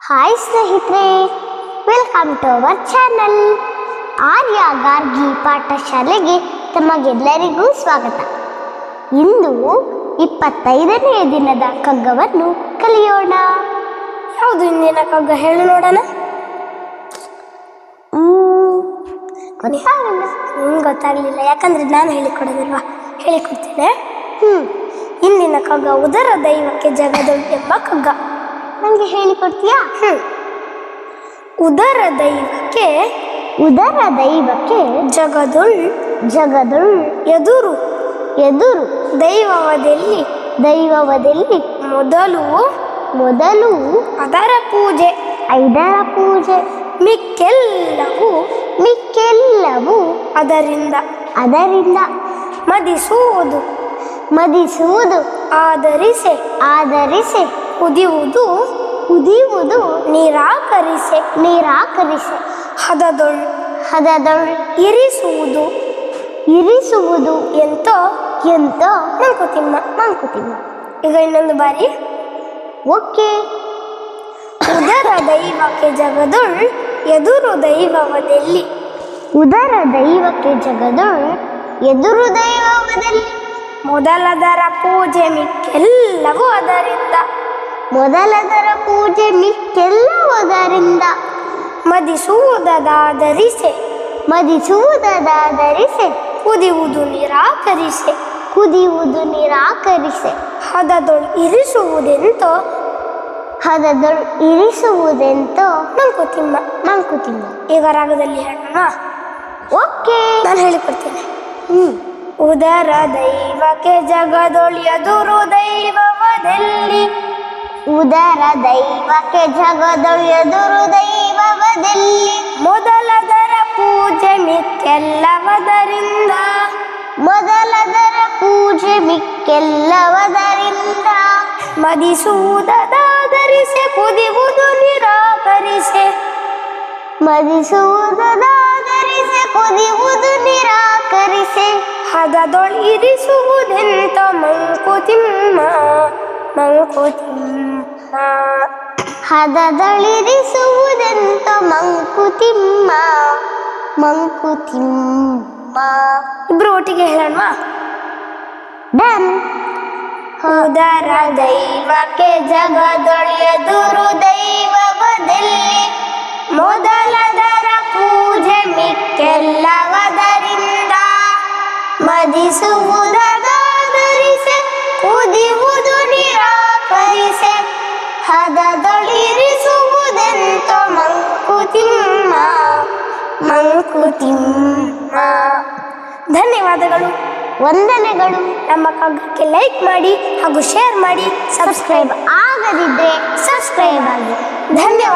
Hi ಸ್ನೇಹಿತರೆ, welcome to our channel. ಆರ್ಯ ಗಾರ್ಗಿ ಪಾಠಶಾಲೆಗೆ ತಮಗೆಲ್ಲರಿಗೂ ಸ್ವಾಗತ. ಇಂದು 25ನೇ ದಿನದ ಕಗ್ಗವನ್ನು ಕಲಿಯೋಣ. ಯಾವುದು ಇಂದಿನ ಕಗ್ಗ ಹೇಳಿ ನೋಡೋಣ. ಗೊತ್ತಾಗಲಿಲ್ಲ, ಯಾಕಂದ್ರೆ ನಾನು ಹೇಳಿಕೊಡೋದಿಲ್ವಾ? ಹೇಳಿಕೊಡ್ತೇನೆ. ಇಂದಿನ ಕಗ್ಗ ಉದರ ದೈವಕ್ಕೆ ಜಗದೊಳ್ ಎಂಬ ಕಗ್ಗ. ನನಗೆ ಹೇಳಿಕೊಡ್ತೀಯಾ? ಉದರ ದೈವಕ್ಕೆ ಜಗದೊಳ್ ಎದುರು ದೈವವದಲ್ಲಿ ಮೊದಲು ಅದರ ಪೂಜೆ ಮಿಕ್ಕೆಲ್ಲವೂ ಅದರಿಂದ ಮದಿಸುವುದು ಆದರಿಸೆ ಕುದಿಯುವುದು ನಿರಾಕರಿಸೆ ಹದದೊಳ್ ಇರಿಸುವುದು ಎಂತೋ ಮಂಕುತಿಮ್ಮ. ಈಗ ಇನ್ನೊಂದು ಬಾರಿ. ಓಕೆ. ಉದರ ದೈವಕ್ಕೆ ಜಗದೊಳ್ ಎದುರು ದೈವವದಲ್ಲಿ. ಮೊದಲದರ ಪೂಜೆ ಮಿಕ್ಕೆಲ್ಲವೂ ಅದರಿಂದ. ಮದಿಸುವುದಾದರಿಸೆ ಕುದಿಯುವುದು ನಿರಾಕರಿಸೆ ಹದದೊಳ್ ಇರಿಸುವುದೆಂತೋ ಮಂಕುತಿಮ್ಮ. ಈಗ ರಾಗದಲ್ಲಿ ಹೇಳೋಣ. ಓಕೆ, ನಾನು ಹೇಳಿಕೊಡ್ತೇನೆ. ಉದರ ದೈವಕ್ಕೆ ಜಗದೊಳ್ ಎದುರು ದೈವವದಲ್ಲಿ. ಮೊದಲದರ ಪೂಜೆ ಮಿಕ್ಕೆಲ್ಲವದರಿಂದ. ಮದಿಸುವುದಾದರಿಸೆ ಕುದಿಯುವುದು ನಿರಾಕರಿಸೆ ಹದದೊಳ್ ಇರಿಸುವುದೆಂತ ಮಂಕುತಿಮ್ಮ. ಇಬ್ರು ಒಟ್ಟಿಗೆ ಹೇಳೋಣ. ಡನ್. ಉದರ ದೈವಕ್ಕೆ ಜಗದೊಳ್ ಎದುರು ದೈವವದಲ್ಲಿ. ಮೊದಲದರ ಪೂಜೆ ಮಿಕ್ಕೆಲ್ಲವದರಿಂದ. ಮದಿಸುವುದಾದರಿಸೆ ಕುದಿಯುವುದು ನಿರಾಕರಿಸೆ ಹದದೊಳ್ ಇರಿಸುವುದೆಂತ ಮಂಕುತಿಮ್ಮ. ಧನ್ಯವಾದಗಳು, ವಂದನೆಗಳು. ನಮ್ಮ ಕಗ್ಗಕ್ಕೆ ಲೈಕ್ ಮಾಡಿ ಹಾಗೂ ಶೇರ್ ಮಾಡಿ. ಸಬ್ಸ್ಕ್ರೈಬ್ ಆಗದಿದ್ದರೆ ಸಬ್ಸ್ಕ್ರೈಬ್ ಆಗಿ. ಧನ್ಯವಾದ.